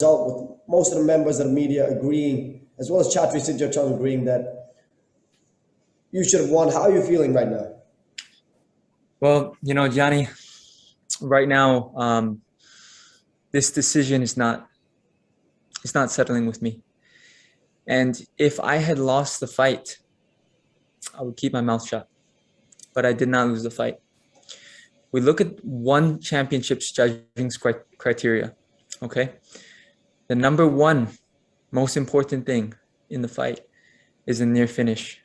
result, with most of the members of the media agreeing, as well as Chatri Sityodtong agreeing that you should have won. How are you feeling right now? Well, Johnny, right now, this decision is not settling with me. And if I had lost the fight, I would keep my mouth shut. But I did not lose the fight. We look at one championship's judging criteria, okay? The number one most important thing in the fight is a near finish.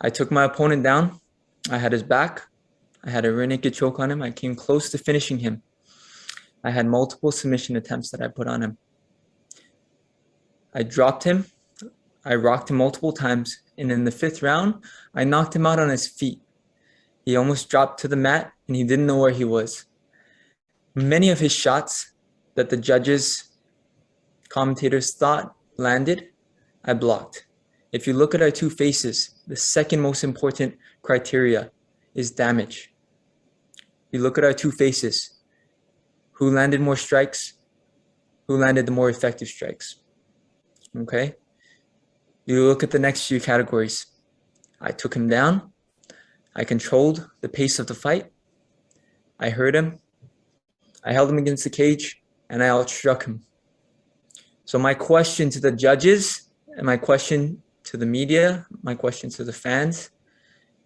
I took my opponent down. I had his back. I had a rear naked choke on him. I came close to finishing him. I had multiple submission attempts that I put on him. I dropped him. I rocked him multiple times. And in the fifth round, I knocked him out on his feet. He almost dropped to the mat and he didn't know where he was. Many of his shots that the judges, commentators thought landed, I blocked. If you look at our two faces, the second most important criteria is damage. You look at our two faces, who landed more strikes, who landed the more effective strikes, okay? You look at the next few categories. I took him down. I controlled the pace of the fight. I hurt him. I held him against the cage, and I outstruck him. So my question to the judges and my question to the media, my question to the fans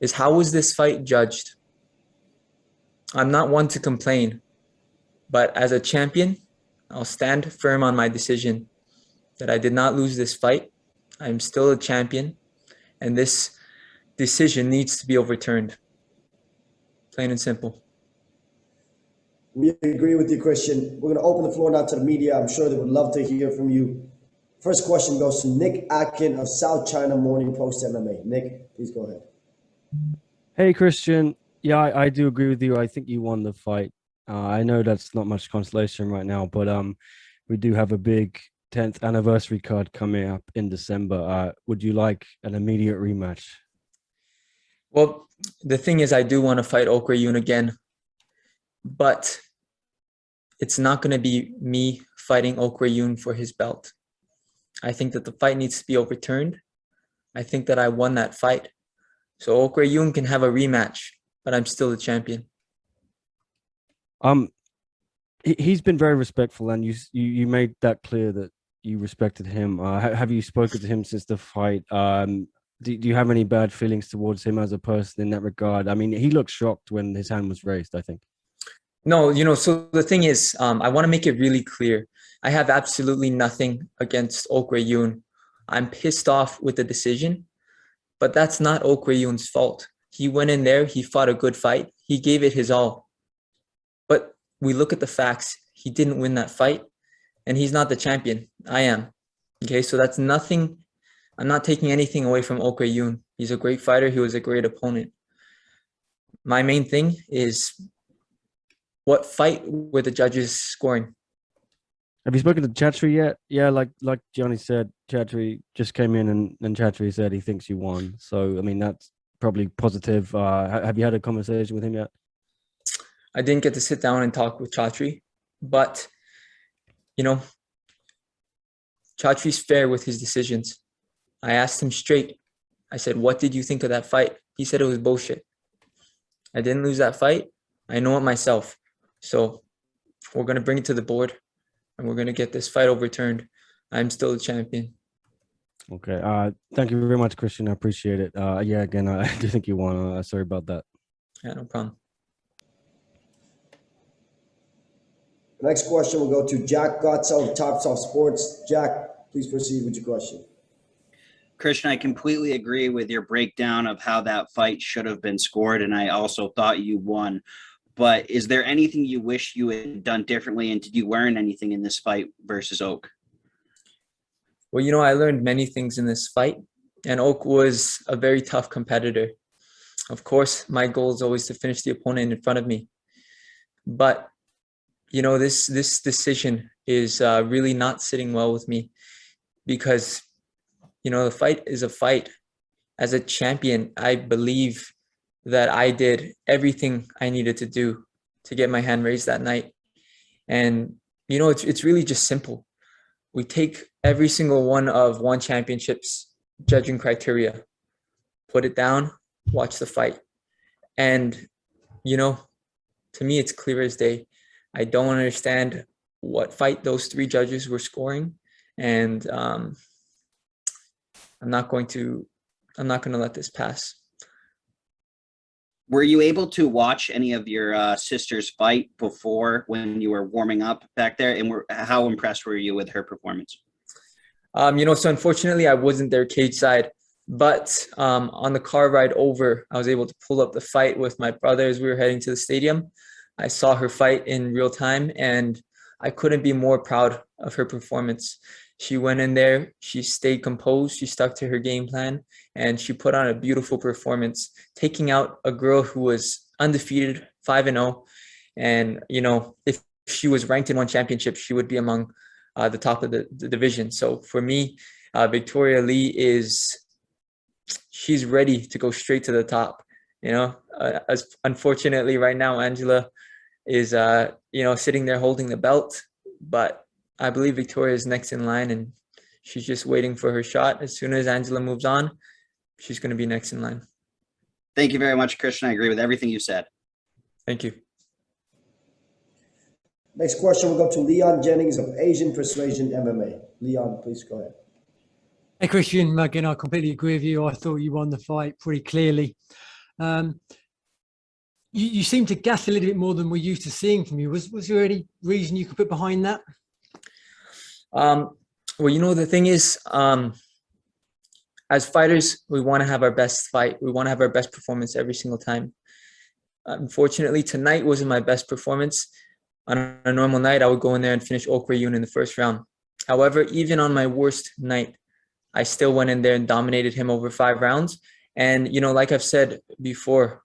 is, how was this fight judged? I'm not one to complain, but as a champion, I'll stand firm on my decision that I did not lose this fight. I'm still a champion, and this decision needs to be overturned. Plain and simple. We agree with you, Christian. We're going to open the floor now to the media. I'm sure they would love to hear from you. First question goes to Nick Atkin of South China Morning Post MMA. Nick, please go ahead. Hey, Christian. Yeah, I do agree with you. I think you won the fight. I know that's not much consolation right now, but we do have a big 10th anniversary card coming up in December. Would you like an immediate rematch? Well, the thing is, I do want to fight Ok Rae Yoon again, but it's not going to be me fighting Ok Rae Yoon for his belt. I think that the fight needs to be overturned. I think that I won that fight. So Ok Rae Yoon can have a rematch, but I'm still the champion. He's been very respectful, and you made that clear that you respected him. Have you spoken to him since the fight? Do you have any bad feelings towards him as a person in that regard? I mean, he looked shocked when his hand was raised, I think. No, so the thing is, I want to make it really clear. I have absolutely nothing against Ok Rae Yoon. I'm pissed off with the decision, but that's not Ok Rae Yoon's fault. He went in there, he fought a good fight, he gave it his all. But we look at the facts, he didn't win that fight, and he's not the champion. I am. Okay, so that's nothing. I'm not taking anything away from Ok Rae Yoon. He's a great fighter, he was a great opponent. My main thing is, what fight were the judges scoring? Have you spoken to Chatri yet? Yeah, like Johnny said, Chatri just came in and Chatri said he thinks you won. So, I mean, that's probably positive. Have you had a conversation with him yet? I didn't get to sit down and talk with Chatri, but, Chatri's fair with his decisions. I asked him straight. I said, what did you think of that fight? He said it was bullshit. I didn't lose that fight. I know it myself. So we're going to bring it to the board and we're going to get this fight overturned. I'm still the champion. Okay. Thank you very much, Christian. I appreciate it. Yeah, again, I do think you won. Sorry about that. Yeah, no problem. The next question will go to Jack Gottsell of Top Off Sports. Jack, please proceed with your question. Christian, I completely agree with your breakdown of how that fight should have been scored, and I also thought you won. But is there anything you wish you had done differently, and did you learn anything in this fight versus Oak? Well, I learned many things in this fight, and Oak was a very tough competitor. Of course, my goal is always to finish the opponent in front of me. But, this decision is really not sitting well with me because, the fight is a fight. As a champion, I believe that I did everything I needed to do to get my hand raised that night. And it's really just simple. We take every single one of one championship's judging criteria, put it down, watch the fight. And, you know, to me, it's clear as day. I don't understand what fight those three judges were scoring. And I'm not going to let this pass. Were you able to watch any of your sister's fight before when you were warming up back there? And how impressed were you with her performance? So unfortunately, I wasn't there cage side, but on the car ride over, I was able to pull up the fight with my brother as we were heading to the stadium. I saw her fight in real time, and I couldn't be more proud of her performance. She went in there, she stayed composed, she stuck to her game plan, and she put on a beautiful performance, taking out a girl who was undefeated, 5-0. And, if she was ranked in one championship, she would be among the top of the division. So for me, Victoria Lee she's ready to go straight to the top. As unfortunately right now, Angela is, sitting there holding the belt, but I believe Victoria is next in line, and she's just waiting for her shot. As soon as Angela moves on, she's going to be next in line. Thank you very much, Christian. I agree with everything you said. Thank you. Next question will go to Leon Jennings of Asian Persuasion MMA. Leon, please go ahead. Hey, Christian, again, I completely agree with you. I thought you won the fight pretty clearly. You seem to gas a little bit more than we're used to seeing from you. Was there any reason you could put behind that? Well, the thing is, as fighters, we want to have our best fight. We want to have our best performance every single time. Unfortunately, tonight wasn't my best performance. On a normal night, I would go in there and finish Ok Rae Yoon in the first round. However, even on my worst night, I still went in there and dominated him over 5 rounds. And, like I've said before,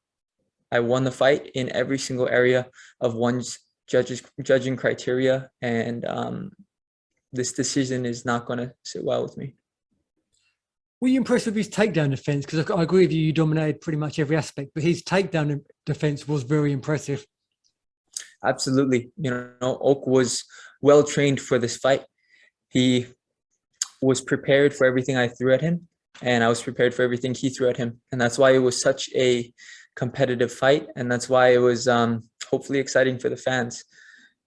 I won the fight in every single area of one's judging criteria. And this decision is not going to sit well with me. Were you impressed with his takedown defense? Because I agree with you, you dominated pretty much every aspect, but his takedown defense was very impressive. Absolutely. Ok was well trained for this fight. He was prepared for everything I threw at him, and I was prepared for everything he threw at him. And that's why it was such a competitive fight. And that's why it was hopefully exciting for the fans.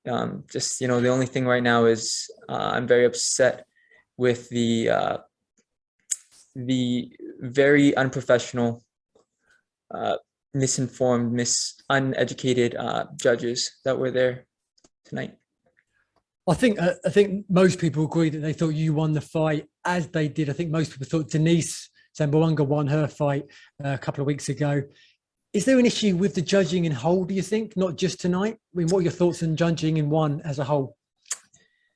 The only thing right now is I'm very upset with the very unprofessional, misinformed, uneducated judges that were there tonight. I think most people agree that they thought you won the fight as they did. I think most people thought Denise Zamboanga won her fight a couple of weeks ago. Is there an issue with the judging in whole, do you think, not just tonight? I mean, what are your thoughts on judging in one as a whole?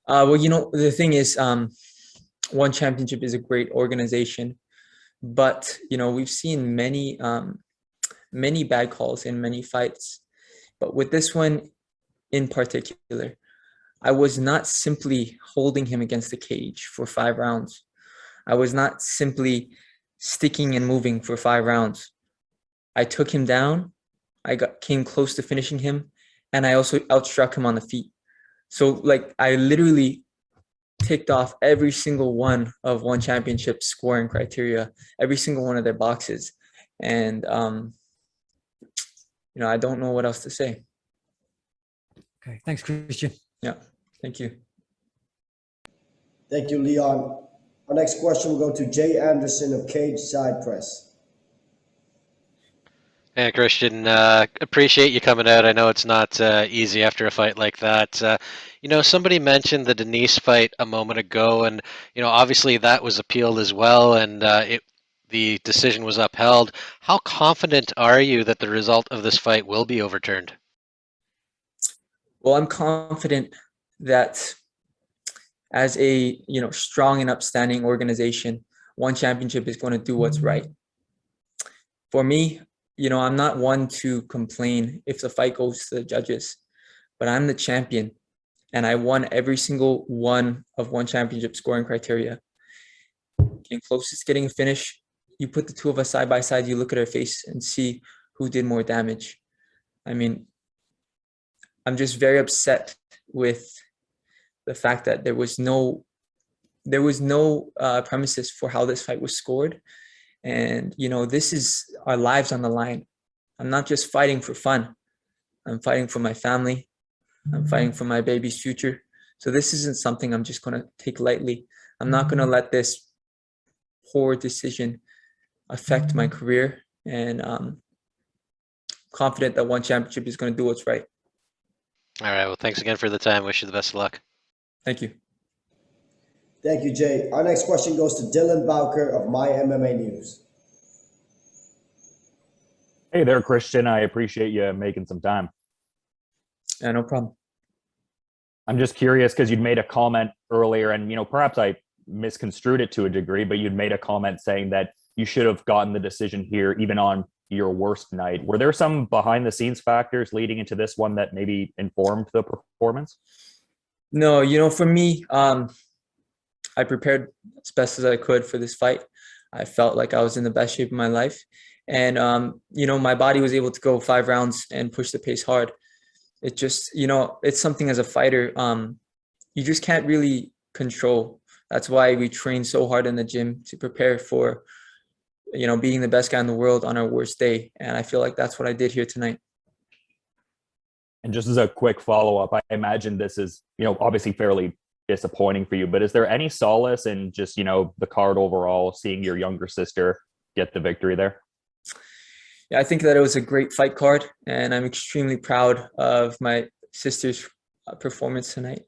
Well, the thing is, One Championship is a great organization, but, we've seen many bad calls in many fights. But with this one in particular, I was not simply holding him against the cage for 5 rounds. I was not simply sticking and moving for 5 rounds. I took him down. Came close to finishing him, and I also outstruck him on the feet. So, I literally ticked off every single one of One Championship scoring criteria, every single one of their boxes. And, I don't know what else to say. Okay, thanks, Christian. Yeah, thank you. Thank you, Leon. Our next question will go to Jay Anderson of Cage Side Press. Yeah, Christian, appreciate you coming out. I know it's not easy after a fight like that. Somebody mentioned the Denise fight a moment ago, and obviously that was appealed as well, and the decision was upheld. How confident are you that the result of this fight will be overturned? Well, I'm confident that as a strong and upstanding organization, One Championship is going to do what's right. For me, I'm not one to complain if the fight goes to the judges, but I'm the champion, and I won every single one of One Championship scoring criteria. Getting closest, getting a finish. You put the two of us side by side, you look at our face and see who did more damage. I mean, I'm just very upset with the fact that there was no premises for how this fight was scored. And, this is our lives on the line. I'm not just fighting for fun. I'm fighting for my family. I'm fighting for my baby's future. So this isn't something I'm just going to take lightly. I'm not going to let this poor decision affect my career. And confident that one championship is going to do what's right. All right. Well, thanks again for the time. Wish you the best of luck. Thank you. Thank you, Jay. Our next question goes to Dylan Bowker of My MMA News. Hey there, Christian. I appreciate you making some time. Yeah, no problem. I'm just curious because you'd made a comment earlier, and perhaps I misconstrued it to a degree, but you'd made a comment saying that you should have gotten the decision here even on your worst night. Were there some behind the scenes factors leading into this one that maybe informed the performance? No, for me, I prepared as best as I could for this fight. I felt like I was in the best shape of my life. And, my body was able to go 5 rounds and push the pace hard. It just, it's something as a fighter, you just can't really control. That's why we train so hard in the gym to prepare for, being the best guy in the world on our worst day. And I feel like that's what I did here tonight. And just as a quick follow-up, I imagine this is, obviously fairly disappointing for you, but is there any solace in just, the card overall, seeing your younger sister get the victory there? Yeah, I think that it was a great fight card, and I'm extremely proud of my sister's performance tonight.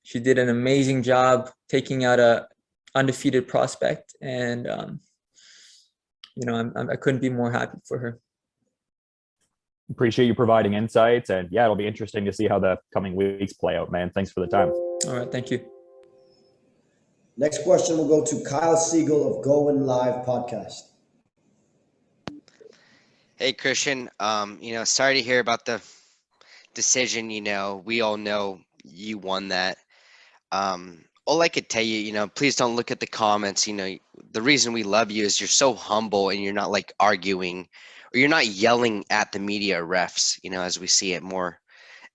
She did an amazing job taking out a undefeated prospect, and I couldn't be more happy for her. Appreciate you providing insights, and yeah, it'll be interesting to see how the coming weeks play out, man. Thanks for the time. All right, thank you. Next question will go to Kyle Siegel of Going Live Podcast. Hey Christian, sorry to hear about the decision. We all know you won that. All I could tell you, please don't look at the comments. The reason we love you is you're so humble and you're not like arguing or you're not yelling at the media refs, as we see at more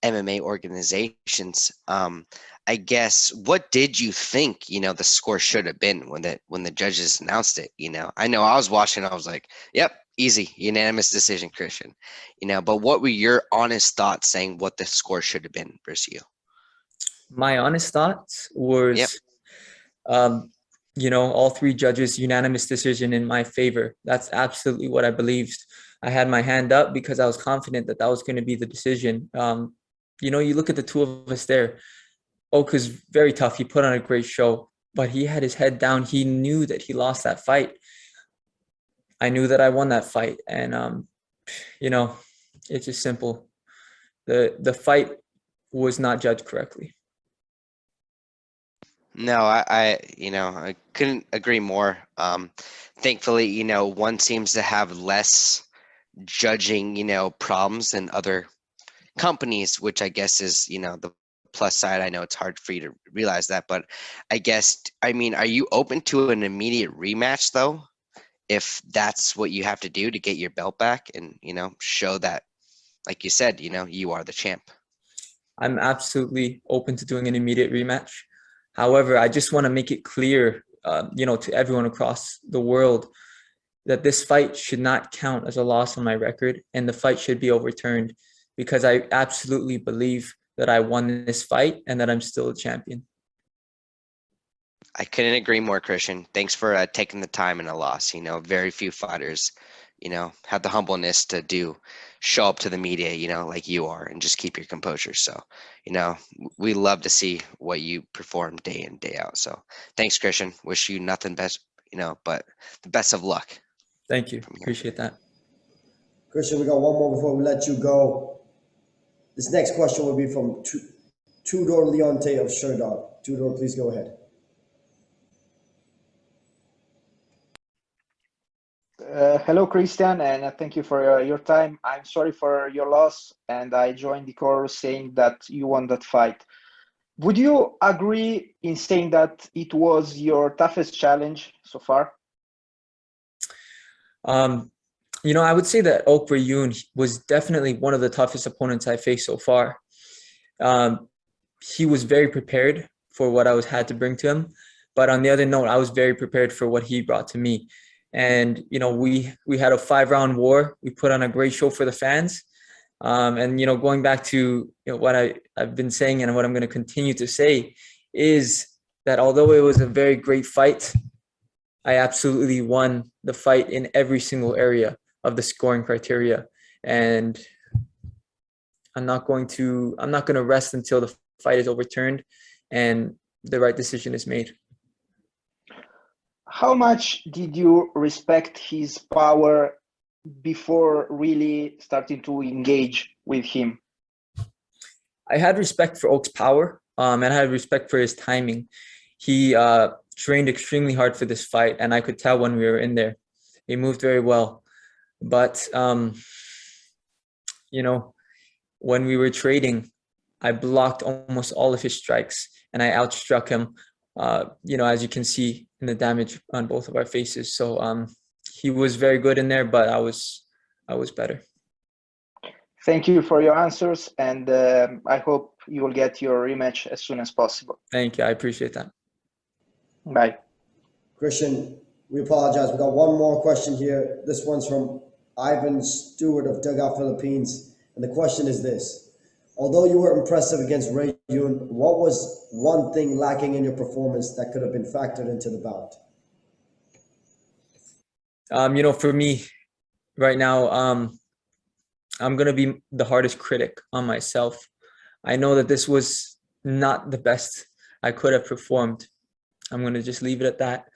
MMA organizations. I guess, what did you think, the score should have been when the judges announced it? I know I was watching, I was like, yep, easy, unanimous decision, Christian. But what were your honest thoughts saying what the score should have been versus you? My honest thoughts was, all 3 judges unanimous decision in my favor. That's absolutely what I believed. I had my hand up because I was confident that was going to be the decision. You look at the 2 of us there. Oka's very tough. He put on a great show, but he had his head down. He knew that he lost that fight. I knew that I won that fight. And, it's just simple. The fight was not judged correctly. No, I couldn't agree more. Thankfully, one seems to have less judging, problems than other companies, which I guess is, the plus side. I know it's hard for you to realize that, but are you open to an immediate rematch though? If that's what you have to do to get your belt back and, show that, like you said, you are the champ. I'm absolutely open to doing an immediate rematch. However, I just want to make it clear, to everyone across the world that this fight should not count as a loss on my record and the fight should be overturned because I absolutely believe that I won this fight and that I'm still a champion. I couldn't agree more, Christian. Thanks for taking the time in a loss. Very few fighters, have the humbleness to show up to the media, like you are, and just keep your composure. So, we love to see what you perform day in, day out. So thanks, Christian. Wish you nothing best, but the best of luck. Thank you. Appreciate that. Christian, we got one more before we let you go. This next question will be from Tudor Leonte of Sherdog. Tudor, please go ahead. Hello, Christian, and thank you for your time. I'm sorry for your loss, and I joined the call saying that you won that fight. Would you agree in saying that it was your toughest challenge so far? I would say that Ok Rae Yoon was definitely one of the toughest opponents I faced so far. He was very prepared for what I had to bring to him. But on the other note, I was very prepared for what he brought to me. And, you know, we had a 5-round war. We put on a great show for the fans. And, you know, going back to what I've been saying and what I'm going to continue to say is that although it was a very great fight, I absolutely won the fight in every single area of the scoring criteria. And I'm not going to rest until the fight is overturned and the right decision is made. How much did you respect his power before really starting to engage with him? I had respect for Oak's power, and I had respect for his timing. He trained extremely hard for this fight, and I could tell when we were in there. He moved very well. But, you know, when we were trading, I blocked almost all of his strikes, and I outstruck him, you know, as you can see in the damage on both of our faces. So he was very good in there, but I was better. Thank you for your answers, and I hope you will get your rematch as soon as possible. Thank you. I appreciate that. Bye. Christian, we apologize. We got one more question here. This one's from Ivan Stewart of Dugout Philippines. And the question is this. Although you were impressive against Rae Yoon, what was one thing lacking in your performance that could have been factored into the bout? You know, for me right now, I'm going to be the hardest critic on myself. I know that this was not the best I could have performed. I'm going to just leave it at that.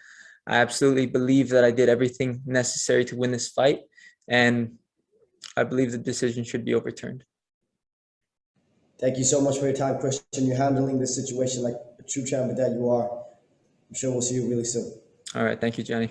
I absolutely believe that I did everything necessary to win this fight, and I believe the decision should be overturned. Thank you so much for your time, Christian. You're handling this situation like a true champion that you are. I'm sure we'll see you really soon. All right. Thank you, Jenny.